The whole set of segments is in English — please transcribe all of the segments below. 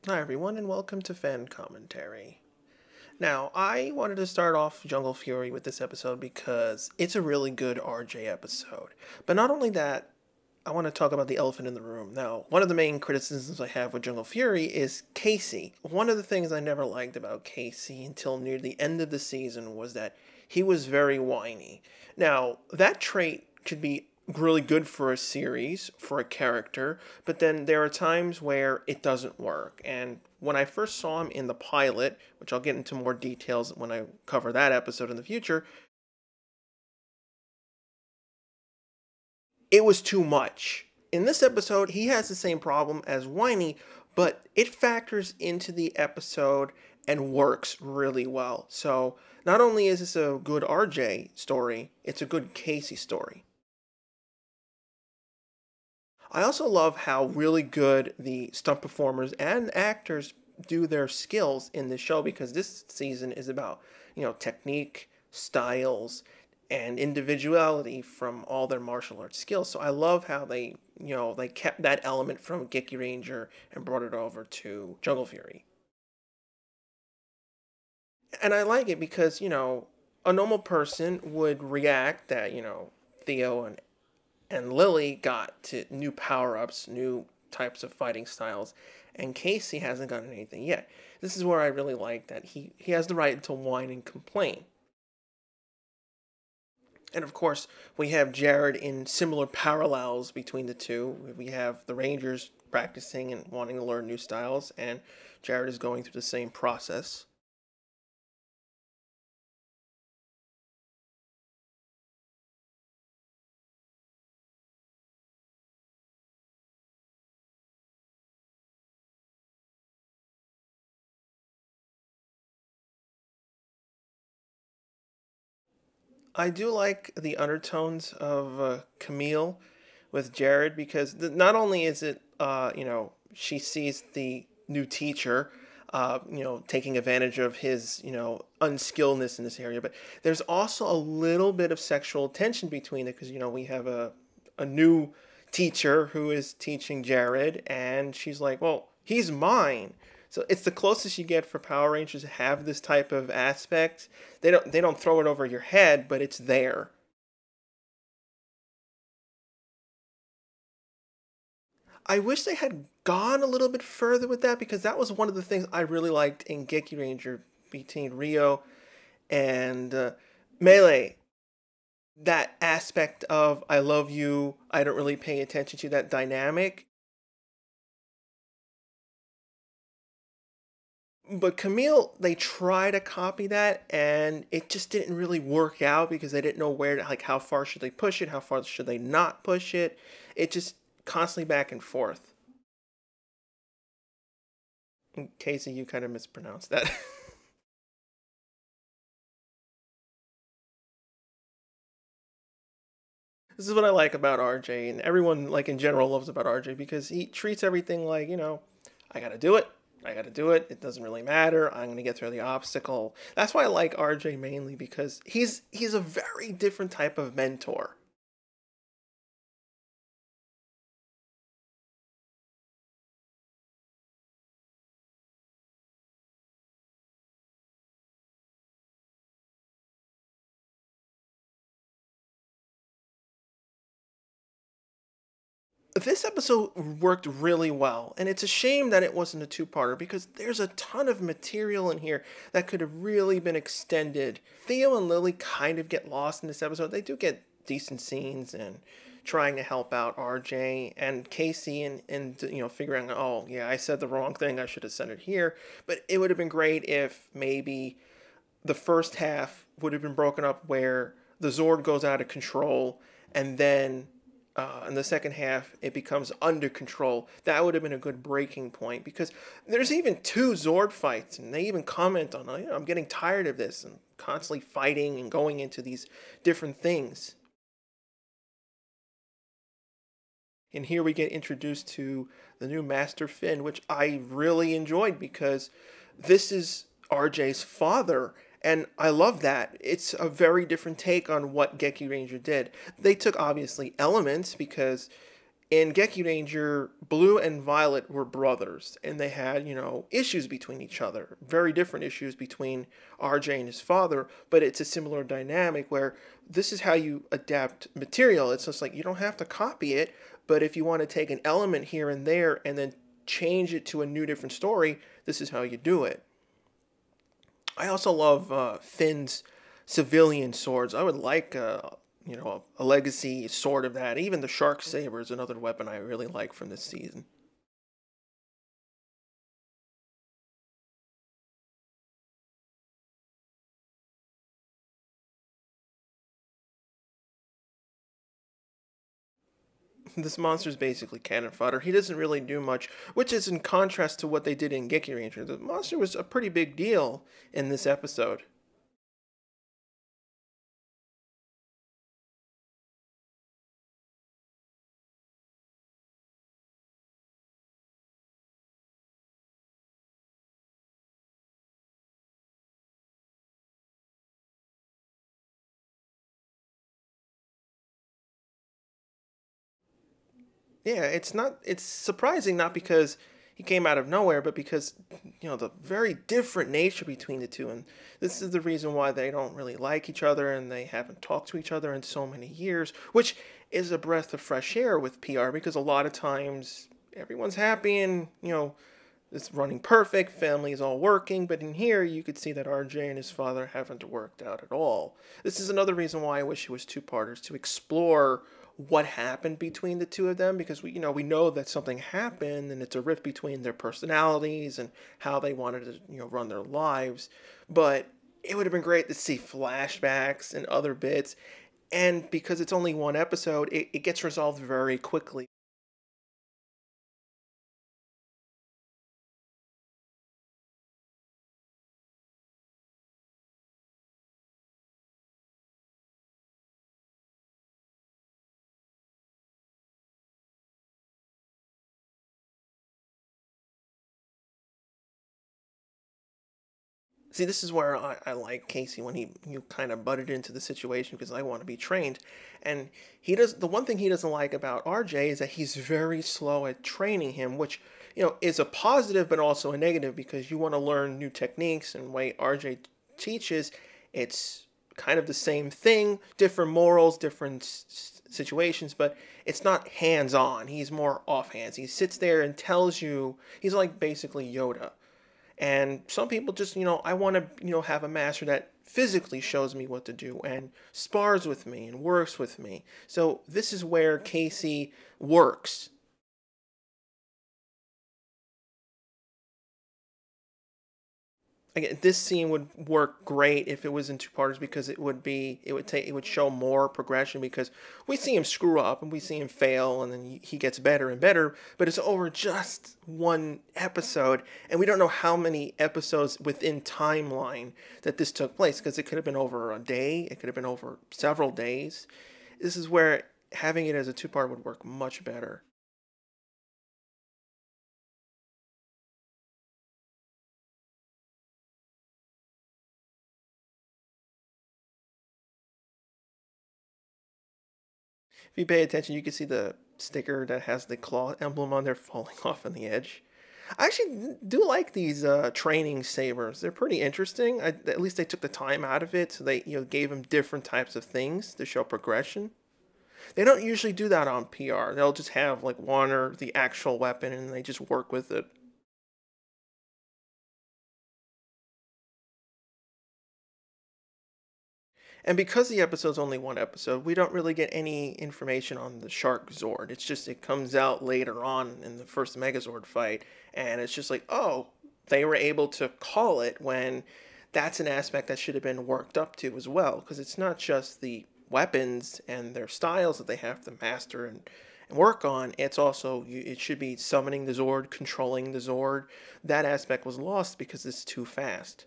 Hi everyone and welcome to Fan Commentary. Now, I wanted to start off Jungle Fury with this episode because it's a really good RJ episode. But not only that, I want to talk about the elephant in the room. Now, one of the main criticisms I have with Jungle Fury is Casey. One of the things I never liked about Casey until near the end of the season was that he was very whiny. Now, that trait could be really good for a series, for a character, but then there are times where it doesn't work. And when I first saw him in the pilot, which I'll get into more details when I cover that episode in the future, it was too much. In this episode, he has the same problem as Whiny, but it factors into the episode and works really well. So, not only is this a good RJ story, it's a good Casey story. I also love how really good the stunt performers and actors do their skills in the show because this season is about, technique, styles, and individuality from all their martial arts skills. So I love how they kept that element from Gekiranger and brought it over to Jungle Fury. And I like it because, a normal person would react that, Theo and Lily got to new power-ups, new types of fighting styles, and Casey hasn't gotten anything yet. This is where I really like that he has the right to whine and complain. And of course, we have Jared in similar parallels between the two. We have the Rangers practicing and wanting to learn new styles, and Jared is going through the same process. I do like the undertones of Camille with Jared because not only is it, she sees the new teacher, taking advantage of his, unskilledness in this area, but there's also a little bit of sexual tension between it because, we have a new teacher who is teaching Jared, and she's like, well, he's mine. So it's the closest you get for Power Rangers to have this type of aspect. They don't throw it over your head, but it's there. I wish they had gone a little bit further with that because that was one of the things I really liked in Gekiranger between Rio and Melee. That aspect of I love you, I don't really pay attention to that dynamic. But Camille, they try to copy that, and it just didn't really work out because they didn't know where to, like, how far should they push it, how far should they not push it. It just constantly back and forth. In Casey, you kind of mispronounced that. This is what I like about RJ, and everyone, like, in general loves about RJ because he treats everything like, I gotta do it. I gotta do it. It doesn't really matter. I'm gonna get through the obstacle. That's why I like RJ mainly because he's a very different type of mentor. This episode worked really well, and it's a shame that it wasn't a two-parter because there's a ton of material in here that could have really been extended. Theo and Lily kind of get lost in this episode. They do get decent scenes and trying to help out RJ and Casey and figuring, oh yeah, I said the wrong thing, I should have said it here. But it would have been great if maybe the first half would have been broken up where the Zord goes out of control and then in the second half it becomes under control. That would have been a good breaking point because there's even two Zord fights and they even comment on, I'm getting tired of this and constantly fighting and going into these different things. And here we get introduced to the new Master Finn, which I really enjoyed because this is RJ's father. And I love that. It's a very different take on what Gekiranger did. They took obviously elements because In Gekiranger, Blue and Violet were brothers, and they had, issues between each other. Very different issues between RJ and his father, but it's a similar dynamic where this is how you adapt material. It's just like you don't have to copy it, but if you want to take an element here and there and then change it to a new, different story, this is how you do it. I also love Finn's civilian swords. I would like a legacy sword of that. Even the shark saber is another weapon I really like from this season. This monster is basically cannon fodder. He doesn't really do much, which is in contrast to what they did in Gekiranger. The monster was a pretty big deal in this episode. Yeah, it's surprising not because he came out of nowhere, but because the very different nature between the two, and this is the reason why they don't really like each other and they haven't talked to each other in so many years, which is a breath of fresh air with PR because a lot of times everyone's happy and it's running perfect, family is all working, but in here you could see that RJ and his father haven't worked out at all. This is another reason why I wish it was two-parters, to explore what happened between the two of them, because we know that something happened and it's a rift between their personalities and how they wanted to run their lives. But it would have been great to see flashbacks and other bits, and because it's only one episode, it gets resolved very quickly. See, this is where I like Casey when he you kind of butted into the situation because I want to be trained, and he does. The one thing he doesn't like about RJ is that he's very slow at training him, which is a positive but also a negative because you want to learn new techniques, and the way RJ teaches, it's kind of the same thing, different morals, different situations, but it's not hands on. He's more offhands. He sits there and tells you. He's like basically Yoda, and some people just, I want to, have a master that physically shows me what to do and spars with me and works with me. So this is where Casey works. Again, this scene would work great if it was in two parts because it would show more progression because we see him screw up and we see him fail and then he gets better and better, but it's over just one episode and we don't know how many episodes within timeline that this took place because it could have been over a day, it could have been over several days. This is where having it as a two-part would work much better. If you pay attention, you can see the sticker that has the claw emblem on there falling off on the edge. I actually do like these training sabers. They're pretty interesting. At least they took the time out of it, so they gave him different types of things to show progression. They don't usually do that on PR. They'll just have like one or the actual weapon, and they just work with it. And because the episode's only one episode, we don't really get any information on the Shark Zord. It's just it comes out later on in the first Megazord fight, and it's just like, oh, they were able to call it when that's an aspect that should have been worked up to as well, because it's not just the weapons and their styles that they have to master and work on. It's also it should be summoning the Zord, controlling the Zord. That aspect was lost because it's too fast.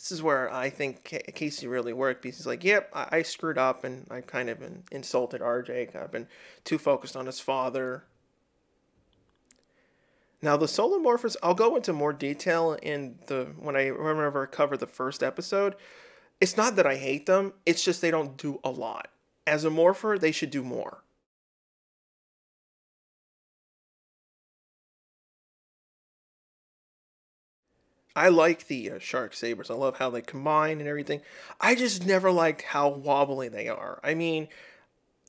This is where I think Casey really worked because he's like, yep, I screwed up and I kind of insulted RJ. I've been too focused on his father. Now the solomorphers, I'll go into more detail in the when I remember I covered the first episode. It's not that I hate them, it's just they don't do a lot. As a morpher, they should do more. I like the shark sabers. I love how they combine and everything. I just never liked how wobbly they are. I mean,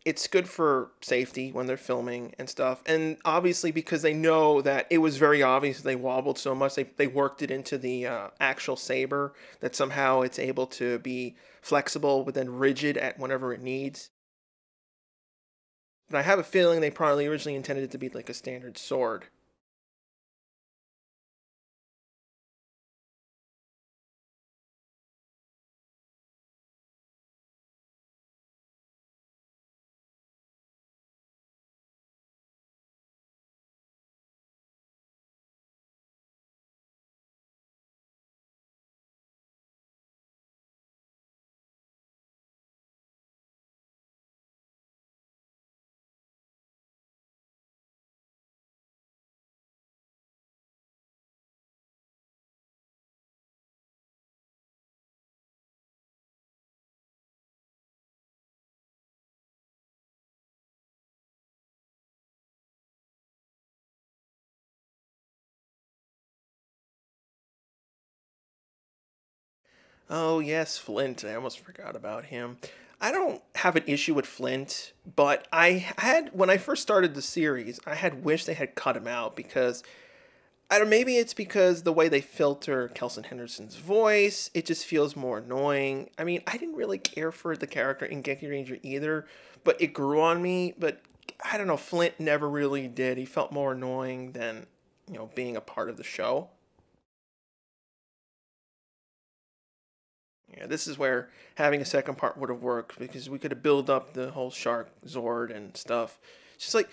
it's good for safety when they're filming and stuff. And obviously, because they know that it was very obvious they wobbled so much, they worked it into the actual saber that somehow it's able to be flexible but then rigid at whenever it needs. But I have a feeling they probably originally intended it to be like a standard sword. Oh, yes, Flint. I almost forgot about him. I don't have an issue with Flint, but when I first started the series, I had wished they had cut him out because I don't. Maybe it's because the way they filter Kelson Henderson's voice, it just feels more annoying. I mean, I didn't really care for the character in Gekiranger either, but it grew on me. But I don't know, Flint never really did. He felt more annoying than being a part of the show. Yeah, this is where having a second part would have worked because we could have built up the whole shark Zord and stuff. It's just like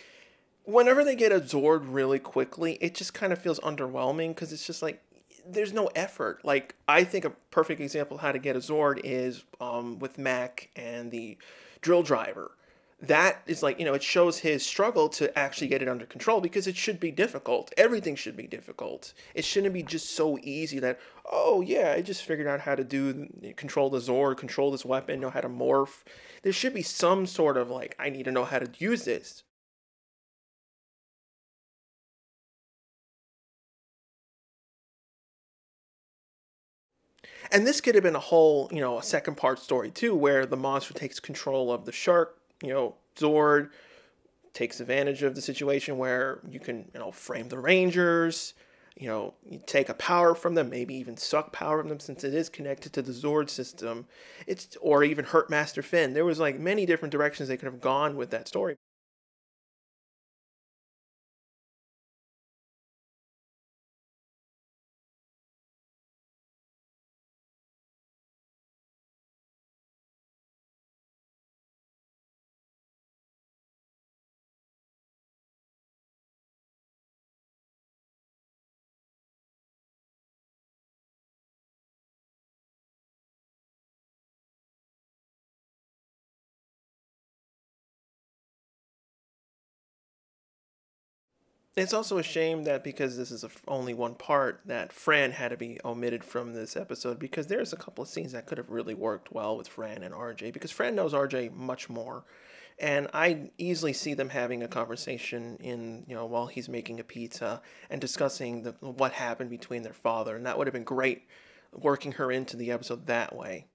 whenever they get a Zord really quickly, it just kind of feels underwhelming because it's just like there's no effort. Like I think a perfect example of how to get a Zord is with Mac and the drill driver. That is like, it shows his struggle to actually get it under control because it should be difficult. Everything should be difficult. It shouldn't be just so easy that, oh yeah, I just figured out how to control the Zord, control this weapon, know how to morph. There should be some sort of like, I need to know how to use this. And this could have been a whole, a second part story too, where the monster takes control of the shark, Zord takes advantage of the situation where you can, frame the Rangers, you take a power from them, maybe even suck power from them since it is connected to the Zord system. Or even hurt Master Finn. There was like many different directions they could have gone with that story. It's also a shame that because this is only one part, that Fran had to be omitted from this episode because there's a couple of scenes that could have really worked well with Fran and RJ because Fran knows RJ much more. And I easily see them having a conversation while he's making a pizza and discussing what happened between their father, and that would have been great working her into the episode that way.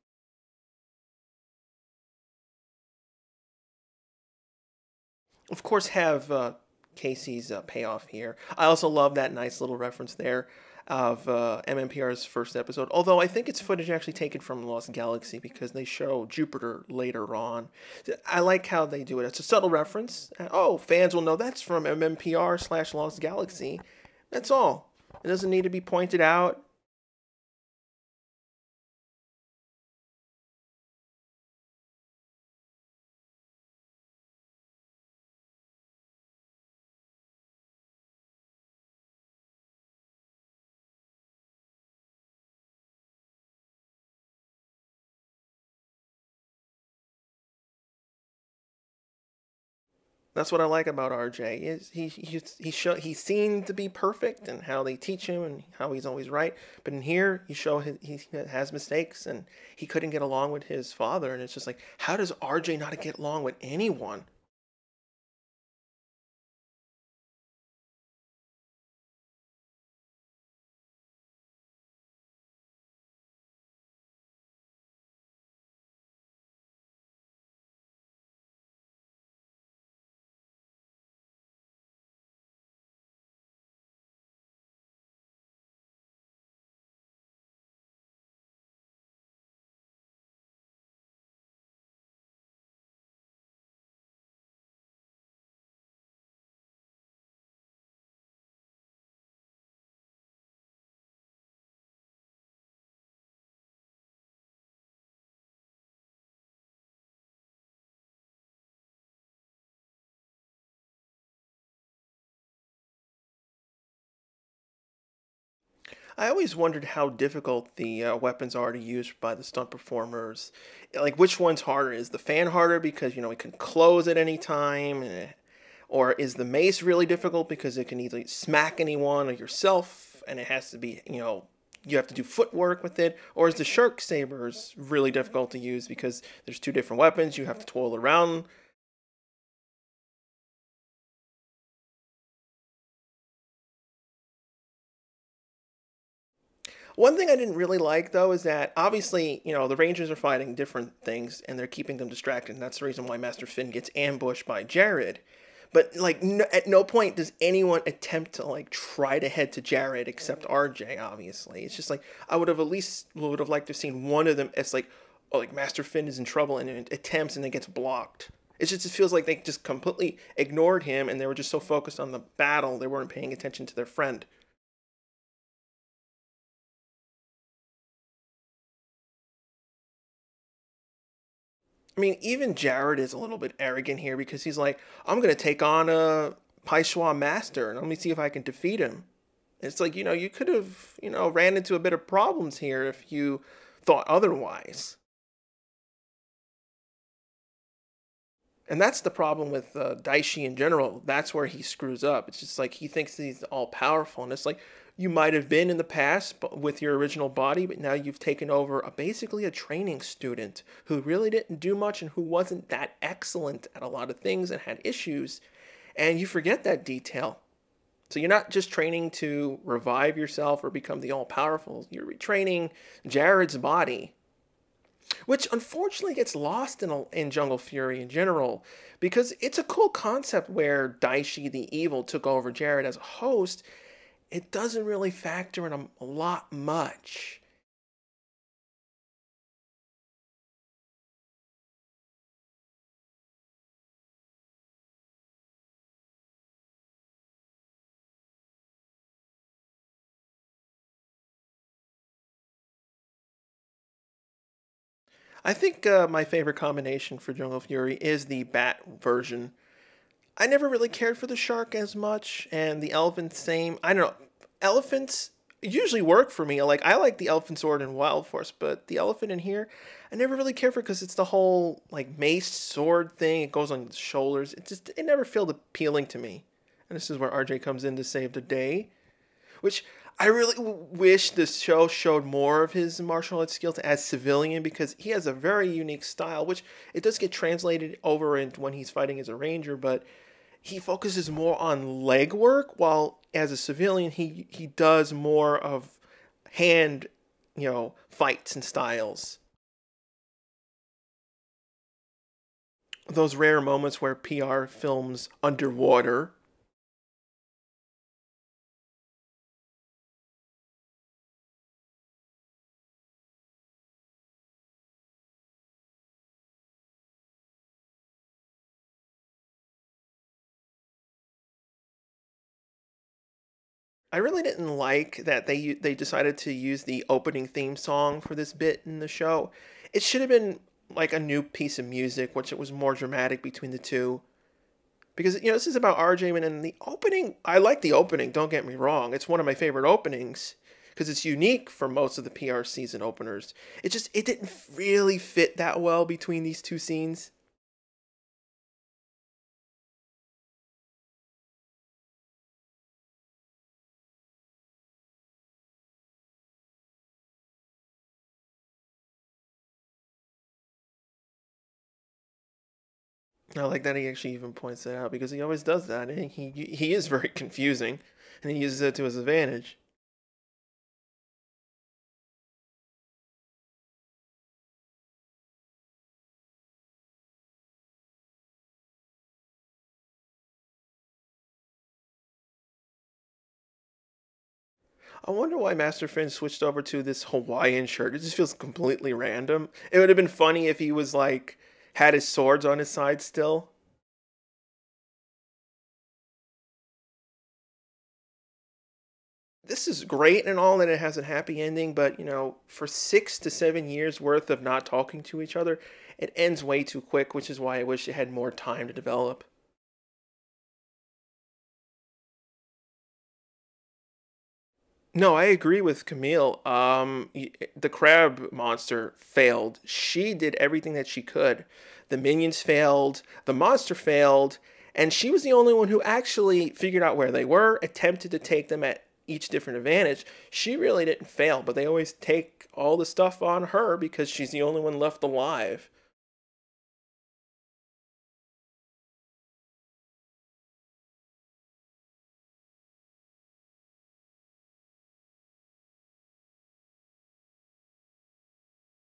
Of course, have Casey's payoff here. I also love that nice little reference there of MMPR's first episode. Although I think it's footage actually taken from Lost Galaxy because they show Jupiter later on. I like how they do it. It's a subtle reference. Oh, fans will know that's from MMPR/Lost Galaxy. That's all. It doesn't need to be pointed out. That's what I like about RJ. Is he seemed to be perfect and how they teach him and how he's always right. But in here, you show he has mistakes and he couldn't get along with his father. And it's just like, how does RJ not get along with anyone? I always wondered how difficult the weapons are to use by the stunt performers. Like, which one's harder? Is the fan harder because, it can close at any time? Or is the mace really difficult because it can either smack anyone or yourself and it has to be, you have to do footwork with it? Or is the shark sabers really difficult to use because there's two different weapons, you have to twirl around? One thing I didn't really like though is that obviously, the Rangers are fighting different things and they're keeping them distracted. And that's the reason why Master Finn gets ambushed by Jared. But like no, at no point does anyone attempt to like try to head to Jared except RJ, obviously. It's just like I would have liked to have seen one of them as like, oh, like Master Finn is in trouble and it attempts and then gets blocked. It feels like they just completely ignored him and they were just so focused on the battle they weren't paying attention to their friend. I mean, even Jared is a little bit arrogant here because he's like, I'm going to take on a Paiswa master and let me see if I can defeat him. It's like, you could have, ran into a bit of problems here if you thought otherwise. And that's the problem with Daishi in general. That's where he screws up. It's just like he thinks he's all powerful. And it's like, you might have been in the past with your original body, but now you've taken over basically a training student who really didn't do much and who wasn't that excellent at a lot of things and had issues. And you forget that detail. So you're not just training to revive yourself or become the all powerful, you're retraining Jared's body, which unfortunately gets lost in Jungle Fury in general, because it's a cool concept where Daishi the Evil took over Jared as a host. It doesn't really factor in a lot much. I think my favorite combination for Jungle Fury is the bat version. I never really cared for the shark as much, and the elephant same. I don't know. Elephants usually work for me. Like I like the elephant sword in Wild Force, but the elephant in here, I never really cared for because it's the whole like mace sword thing. It goes on the shoulders. It never felt appealing to me. And this is where RJ comes in to save the day, which I really wish this show showed more of his martial arts skills as civilian because he has a very unique style, which it does get translated over into when he's fighting as a ranger, but he focuses more on leg work while as a civilian he does more of hand, fights and styles. Those rare moments where PR films underwater. I really didn't like that they decided to use the opening theme song for this bit in the show. It should have been like a new piece of music, which it was more dramatic between the two. Because this is about RJ and the opening. I like the opening. Don't get me wrong; it's one of my favorite openings because it's unique for most of the PR season openers. It didn't really fit that well between these two scenes. I like that he actually even points that out because he always does that. And he is very confusing, and he uses it to his advantage. I wonder why Master Finn switched over to this Hawaiian shirt. It just feels completely random. It would have been funny if he was like had his swords on his side still. This is great and all that it has a happy ending, but for 6 to 7 years worth of not talking to each other, it ends way too quick, which is why I wish it had more time to develop. No, I agree with Camille. The crab monster failed. She did everything that she could. The minions failed, the monster failed, and she was the only one who actually figured out where they were, attempted to take them at each different advantage. She really didn't fail, but they always take all the stuff on her because she's the only one left alive.